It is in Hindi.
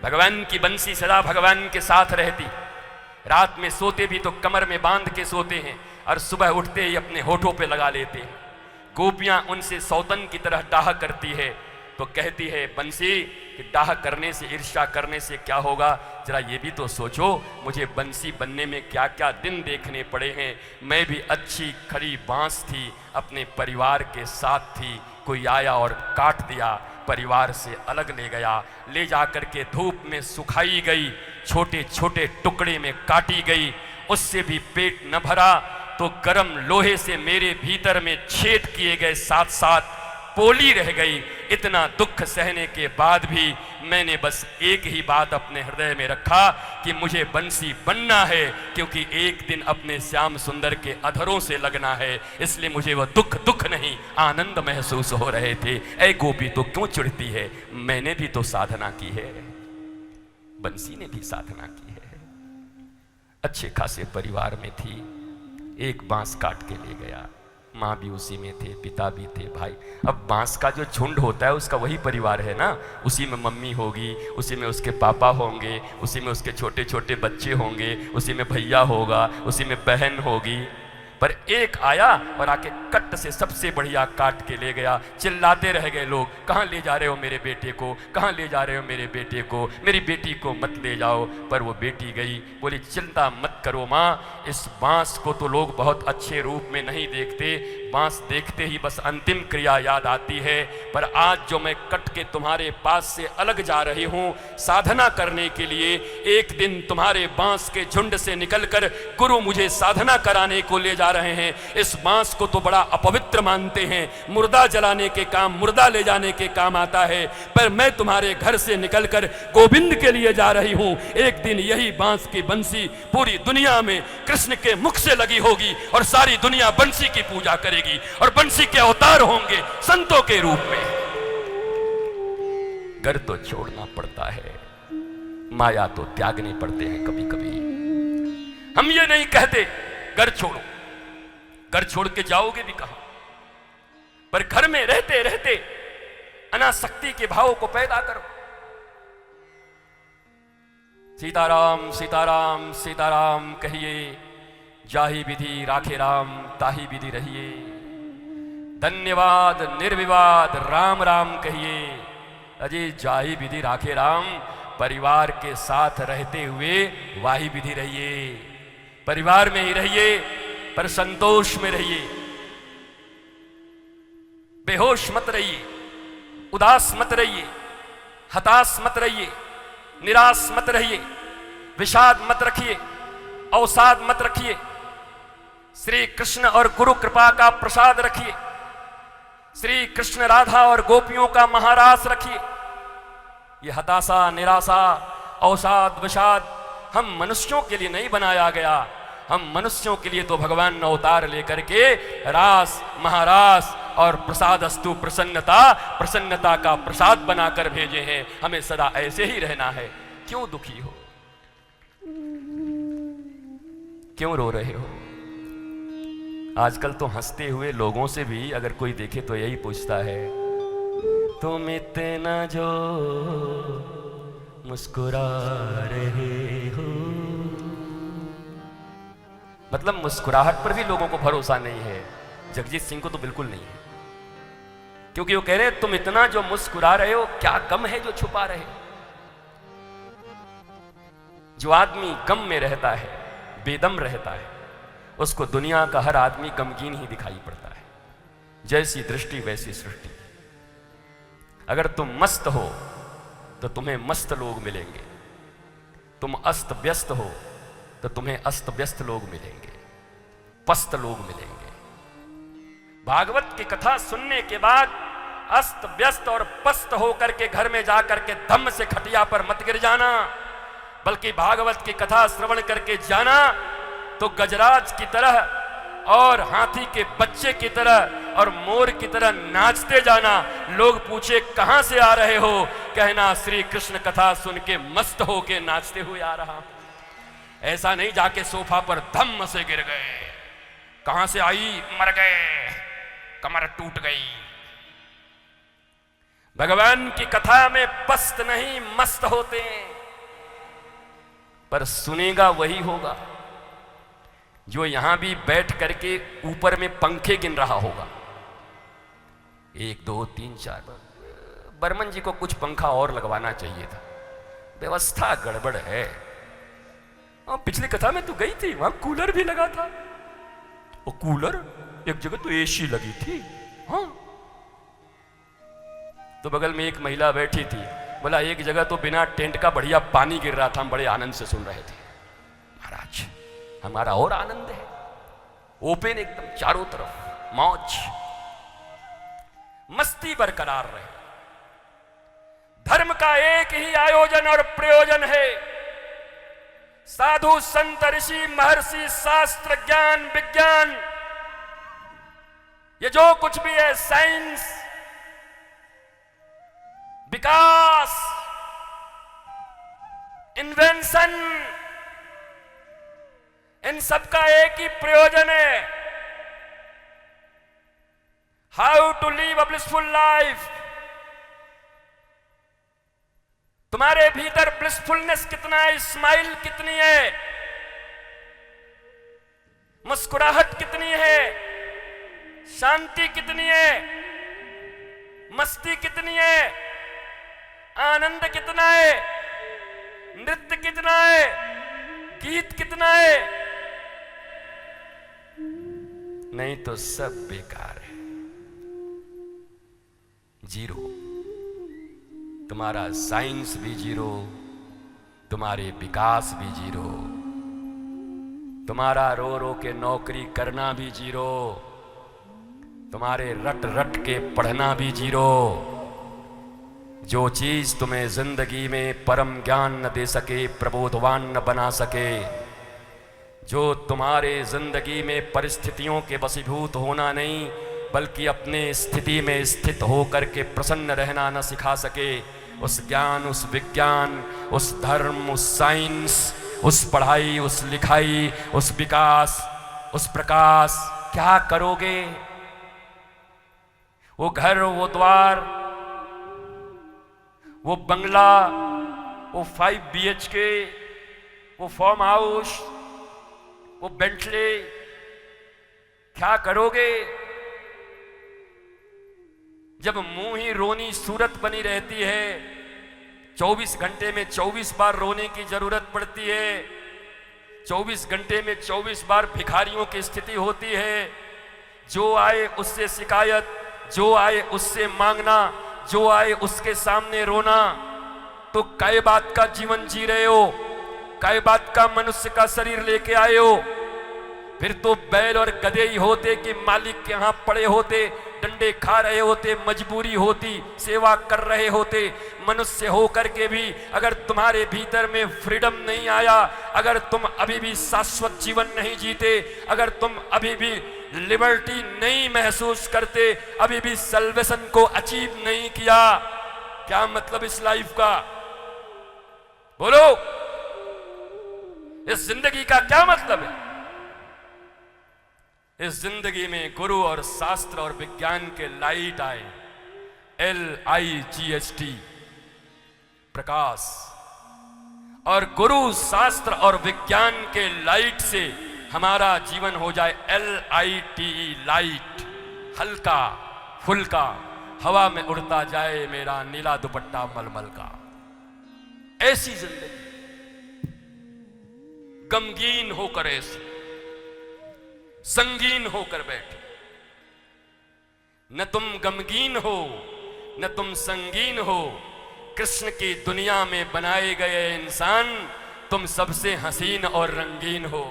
भगवान की बंसी सदा भगवान के साथ रहती। रात में सोते भी तो कमर में बांध के सोते हैं और सुबह उठते ही अपने होठों पे लगा लेते हैं। गोपियां उनसे सौतन की तरह डाह करती है तो कहती है बंसी कि डाह करने से, ईर्ष्या करने से क्या होगा, जरा ये भी तो सोचो, मुझे बंसी बनने में क्या क्या दिन देखने पड़े हैं। मैं भी अच्छी खड़ी बांस थी, अपने परिवार के साथ थी, कोई आया और काट दिया, परिवार से अलग ले गया, ले जाकर के धूप में सुखाई गई, छोटे छोटे टुकड़े में काटी गई, उससे भी पेट न भरा तो गर्म लोहे से मेरे भीतर में छेद किए गए, साथ साथ पोली रह गई। इतना दुख सहने के बाद भी मैंने बस एक ही बात अपने हृदय में रखा कि मुझे बंसी बनना है, क्योंकि एक दिन अपने श्याम सुंदर के अधरों से लगना है, इसलिए मुझे वह दुख नहीं आनंद महसूस हो रहे थे। ऐ गोपी तो क्यों चिढ़ती है, मैंने भी तो साधना की है, बंसी ने भी साधना की है। अच्छे खासे परिवार में थी, एक बांस काट के ले गया, माँ भी उसी में थे, पिता भी थे, भाई। अब बांस का जो झुंड होता है उसका वही परिवार है ना, उसी में मम्मी होगी, उसी में उसके पापा होंगे, उसी में उसके छोटे छोटे बच्चे होंगे, उसी में भैया होगा, उसी में बहन होगी। पर एक आया और आके कट से सबसे बढ़िया काट के ले गया। चिल्लाते रह गए लोग, कहाँ ले जा रहे हो मेरे बेटे को, कहाँ ले जा रहे हो मेरे बेटे को, मेरी बेटी को मत ले जाओ। पर वो बेटी गई, बोली चिंता मत करो माँ, इस बांस को तो लोग बहुत अच्छे रूप में नहीं देखते, बांस देखते ही बस अंतिम क्रिया याद आती है। पर आज जो मैं कट के तुम्हारे पास से अलग जा रही हूँ साधना करने के लिए, एक दिन तुम्हारे बांस के झुंड से निकलकर गुरु मुझे साधना कराने को ले जा रहे हैं। इस बांस को तो बड़ा अपवित्र मानते हैं, मुर्दा जलाने के काम, मुर्दा ले जाने के काम आता है, पर मैं तुम्हारे घर से निकलकर गोविंद के लिए जा रही हूँ। एक दिन यही बांस की बंसी पूरी दुनिया में कृष्ण के मुख से लगी होगी और सारी दुनिया बंसी की पूजा करेगी और बंसी के अवतार होंगे संतों के रूप में। घर तो छोड़ना पड़ता है, माया तो त्यागने पड़ते हैं कभी कभी। हम ये नहीं कहते घर छोड़ो, घर छोड़ के जाओगे भी कहां, पर घर में रहते रहते अनासक्ति के भावों को पैदा करो। सीताराम सीताराम सीताराम कहिए, जाहि विधि राखे राम, ताहि विधि रहिए। धन्यवाद निर्विवाद राम राम कहिए, अजय जाहि विधि राखे राम। परिवार के साथ रहते हुए वाही विधि रहिए, परिवार में ही रहिए, पर संतोष में रहिए, बेहोश मत रहिए, उदास मत रहिए, हताश मत रहिए, निराश मत रहिए, विषाद मत रखिए, अवसाद मत रखिए। श्री कृष्ण और गुरु कृपा का प्रसाद रखिए, श्री कृष्ण राधा और गोपियों का महारास रखिए। ये हताशा, निराशा, अवसाद, विषाद हम मनुष्यों के लिए नहीं बनाया गया। हम मनुष्यों के लिए तो भगवान अवतार लेकर के रास, महारास और प्रसादस्तु प्रसन्नता, प्रसन्नता का प्रसाद बनाकर भेजे हैं। हमें सदा ऐसे ही रहना है। क्यों दुखी हो, क्यों रो रहे हो? आजकल तो हंसते हुए लोगों से भी अगर कोई देखे तो यही पूछता है, तुम इतना जो मुस्कुरा रहे हो। मतलब मुस्कुराहट पर भी लोगों को भरोसा नहीं है। जगजीत सिंह को तो बिल्कुल नहीं है, क्योंकि वो कह रहे हैं तुम इतना जो मुस्कुरा रहे हो, क्या गम है जो छुपा रहे हो। जो आदमी गम में रहता है, बेदम रहता है, उसको दुनिया का हर आदमी गमगीन ही दिखाई पड़ता है। जैसी दृष्टि वैसी सृष्टि। अगर तुम मस्त हो तो तुम्हें मस्त लोग मिलेंगे, तुम अस्त व्यस्त हो तो तुम्हें अस्त व्यस्त लोग मिलेंगे, पस्त लोग मिलेंगे। भागवत की कथा सुनने के बाद अस्त व्यस्त और पस्त होकर के घर में जाकर के धम्म से खटिया पर मत गिर जाना, बल्कि भागवत की कथा श्रवण करके जाना तो गजराज की तरह और हाथी के बच्चे की तरह और मोर की तरह नाचते जाना। लोग पूछे कहां से आ रहे हो, कहना श्री कृष्ण कथा सुन के मस्त होके नाचते हुए आ रहा। ऐसा नहीं जाके सोफा पर धम्म से गिर गए, कहां से आई, मर गए, कमर टूट गई। भगवान की कथा में पस्त नहीं मस्त होते हैं। पर सुनेगा वही होगा जो यहां भी बैठ करके ऊपर में पंखे गिन रहा होगा। 1 2 3 4। बर्मन जी को कुछ पंखा और लगवाना चाहिए था, व्यवस्था गड़बड़ है। और पिछली कथा में तू गई थी, वहां कूलर भी लगा था। वो कूलर, एक जगह तो एसी लगी थी। हाँ, तो बगल में एक महिला बैठी थी, बोला एक जगह तो बिना टेंट का बढ़िया पानी गिर रहा था, हम बड़े आनंद से सुन रहे थे। महाराज हमारा और आनंद है, ओपन एकदम चारों तरफ, मौज मस्ती बरकरार रहे। धर्म का एक ही आयोजन और प्रयोजन है, साधु संत ऋषि महर्षि शास्त्र ज्ञान विज्ञान, ये जो कुछ भी है, साइंस विकास इन्वेंशन, इन सब का एक ही प्रयोजन है, how to live a blissful life. तुम्हारे भीतर ब्लिसफुलनेस कितना है, स्माइल कितनी है, मुस्कुराहट कितनी है, शांति कितनी है, मस्ती कितनी है, आनंद कितना है, नृत्य कितना है, गीत कितना है। नहीं तो सब बेकार है, जीरो। तुम्हारा साइंस भी जीरो, तुम्हारे विकास भी जीरो, तुम्हारा रो रो के नौकरी करना भी जीरो, तुम्हारे रट रट के पढ़ना भी जीरो। जो चीज तुम्हें जिंदगी में परम ज्ञान न दे सके, प्रबोधवान न बना सके, जो तुम्हारे जिंदगी में परिस्थितियों के वशीभूत होना नहीं बल्कि अपने स्थिति में स्थित होकर के प्रसन्न रहना न सिखा सके, उस ज्ञान, उस विज्ञान, उस धर्म, उस साइंस, उस पढ़ाई, उस लिखाई, उस विकास, उस प्रकाश क्या करोगे? वो घर, वो द्वार, वो बंगला, वो 5 BHK, वो फार्म हाउस, वो बेंटले, क्या करोगे जब मुंह ही रोनी सूरत बनी रहती है? 24 घंटे में 24 बार रोने की जरूरत पड़ती है, 24 घंटे में 24 बार भिखारियों की स्थिति होती है। जो आए उससे शिकायत, जो आए उससे मांगना, जो आए उसके सामने रोना। तो कै बात का जीवन जी रहे हो, कै बात का मनुष्य का शरीर लेके आए हो? फिर तो बैल और गधे ही होते कि मालिक के यहां पड़े होते, डंडे खा रहे होते, मजबूरी होती, सेवा कर रहे होते। मनुष्य होकर के भी अगर तुम्हारे भीतर में फ्रीडम नहीं आया, अगर तुम अभी भी शाश्वत जीवन नहीं जीते, अगर तुम अभी भी लिबर्टी नहीं महसूस करते, अभी भी सल्वेशन को अचीव नहीं किया, क्या मतलब इस लाइफ का? बोलो, इस जिंदगी का क्या मतलब है? इस जिंदगी में गुरु और शास्त्र और विज्ञान के लाइट आए, LIGHT, प्रकाश। और गुरु शास्त्र और विज्ञान के लाइट से हमारा जीवन हो जाए LITE, लाइट, हल्का फुल्का, हवा में उड़ता जाए मेरा नीला दुपट्टा मलमल का। ऐसी जिंदगी गमगीन होकर, ऐसी संगीन होकर बैठे। न तुम गमगीन हो, न तुम संगीन हो। कृष्ण की दुनिया में बनाए गए इंसान तुम सबसे हसीन और रंगीन हो।